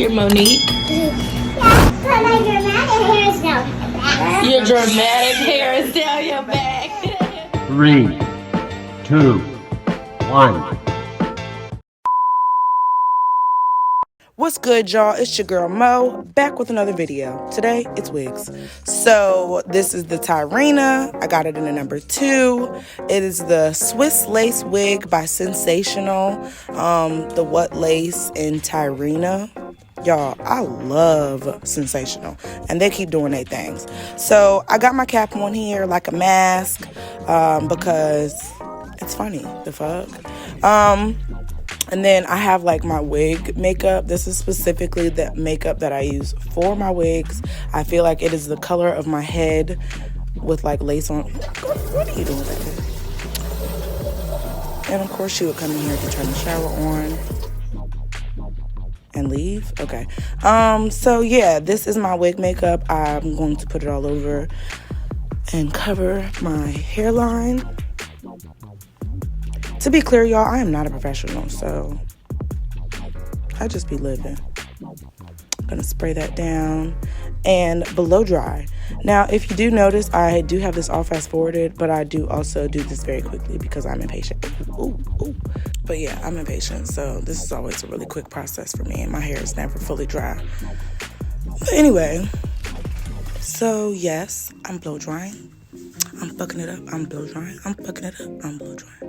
You're Monique. My dramatic hair is down. Your dramatic hair is down your back. 3, 2, 1. What's good, y'all? It's your girl Mo, back with another video. Today, it's wigs. So, this is the Tyrina. I got it in a number 2. It is the Swiss lace wig by Sensational. The What Lace in Tyrina. Y'all, I love Sensational, and they keep doing their things. So, I got my cap on here like a mask, because it's funny, the fuck. And then I have like my wig makeup. This is specifically the makeup that I use for my wigs. I feel like it is the color of my head with like lace on. What are you doing with that? And of course she would come in here to turn the shower on and leave. Okay. So yeah, this is my wig makeup. I'm going to put it all over and cover my hairline. To be clear, y'all, I am not a professional, so I just be living. I'm gonna spray that down and blow dry. Now, if you do notice, I do have this all fast forwarded, but I do also do this very quickly because I'm impatient. Ooh. But yeah, I'm impatient, so this is always a really quick process for me, and my hair is never fully dry. But anyway, so yes, I'm blow drying. I'm fucking it up. I'm blow drying. I'm fucking it up. I'm blow drying.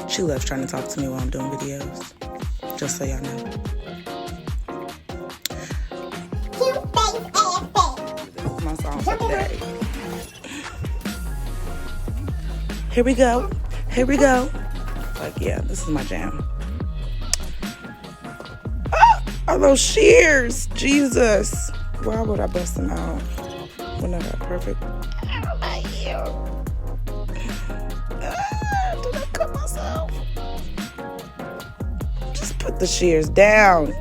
She loves trying to talk to me while I'm doing videos. Just so y'all know. Cute face ass face. This is my song for today. Here we go. Like, yeah, this is my jam. Are those shears? Jesus. Why would I bust them out when I got perfect? Oh, my ear. Did I cut myself? Just put the shears down.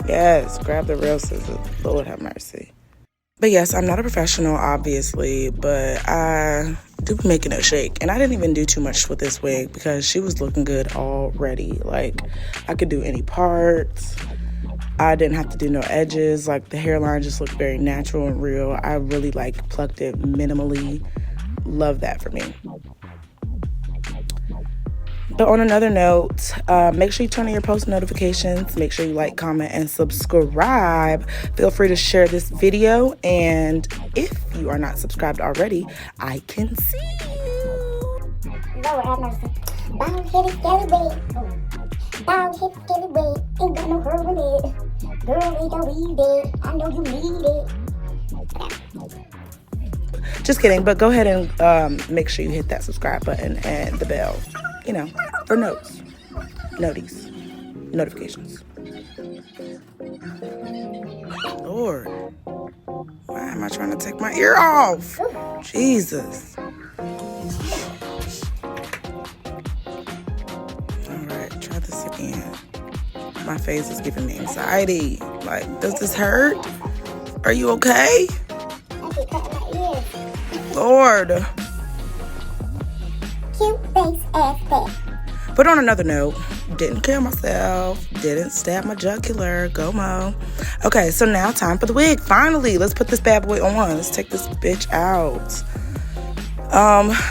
Yes, grab the real scissors. Lord have mercy. But yes, I'm not a professional, obviously, but I do be making it shake. And I didn't even do too much with this wig because she was looking good already. Like, I could do any parts. I didn't have to do no edges. Like, the hairline just looked very natural and real. I really, like, plucked it minimally. Love that for me. But on another note, make sure you turn on your post notifications. Make sure you like, comment, and subscribe. Feel free to share this video. And if you are not subscribed already, I can see you. Lord have mercy. Bald-headed scallywag. Bald-headed scallywag. Ain't got no hair in it. Girl, ain't got weed it. I know you need it. Just kidding. But go ahead and make sure you hit that subscribe button and the bell. You know, for notifications. Lord, why am I trying to take my ear off? Jesus. All right, try this again. My face is giving me anxiety. Like, does this hurt? Are you okay? I just cut my ears. Lord. Cute face ass face. But on another note, didn't kill myself, didn't stab my jugular, go Mo. Okay, so now time for the wig. Finally, let's put this bad boy on. Let's take this bitch out.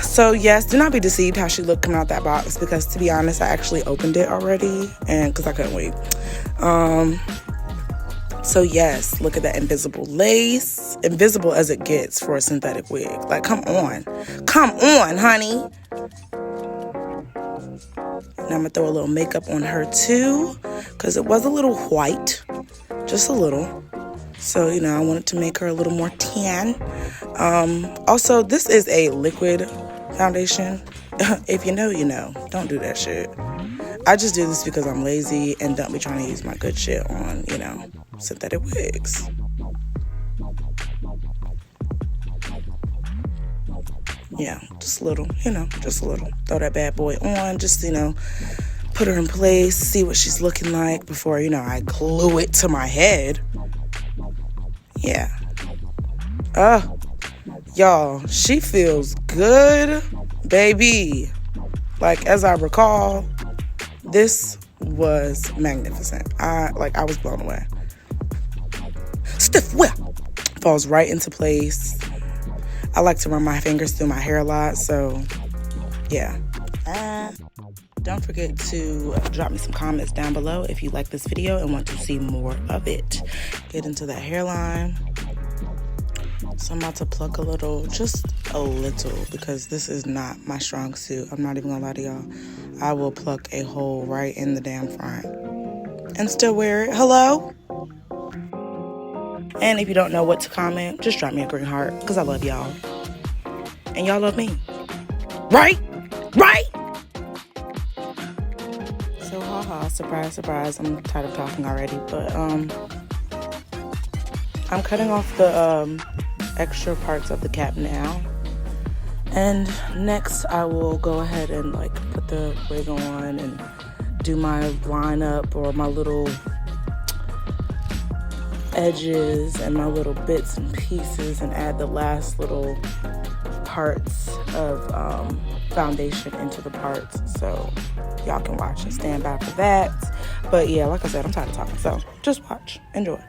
So yes, do not be deceived how she looked coming out that box, because to be honest, I actually opened it already, and because I couldn't wait. So yes, look at that invisible lace. Invisible as it gets for a synthetic wig. Like, come on, honey. And I'm gonna throw a little makeup on her too, because it was a little white, just a little. So, you know, I wanted to make her a little more tan. Also, this is a liquid foundation. If you know, you know. Don't do that shit. I just do this because I'm lazy and don't be trying to use my good shit on, you know, synthetic wigs. Yeah, just a little, you know, just a little. Throw that bad boy on, just, you know, put her in place, see what she's looking like before, you know, I glue it to my head. Yeah. Y'all, she feels good, baby. Like, as I recall, this was magnificent. I was blown away. Stiff whip falls right into place. I like to run my fingers through my hair a lot, so yeah. Don't forget to drop me some comments down below if you like this video and want to see more of it. Get into that hairline. So I'm about to pluck just a little, because this is not my strong suit. I'm not even gonna lie to y'all. I will pluck a hole right in the damn front and still wear it. Hello? And if you don't know what to comment, just drop me a green heart, because I love y'all. And y'all love me. Right? Right? So, haha, surprise, surprise. I'm tired of talking already, but I'm cutting off the extra parts of the cap now. And next, I will go ahead and put the wig on and do my lineup or my little edges and my little bits and pieces and add the last little parts of foundation into the parts, so y'all can watch and stand by for that. But yeah, like I said, I'm tired of talking, so just watch, enjoy.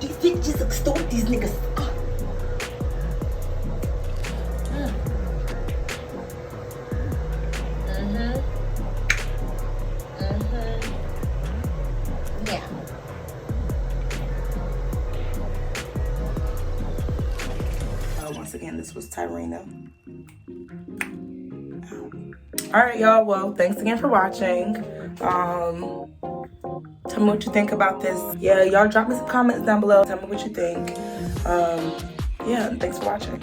These bitches extort these niggas. Yeah. Once again, this was Tyrina. All right, y'all. Well, thanks again for watching. Tell me what you think about this. Yeah, y'all drop me some comments down below. Tell me what you think. Yeah, thanks for watching.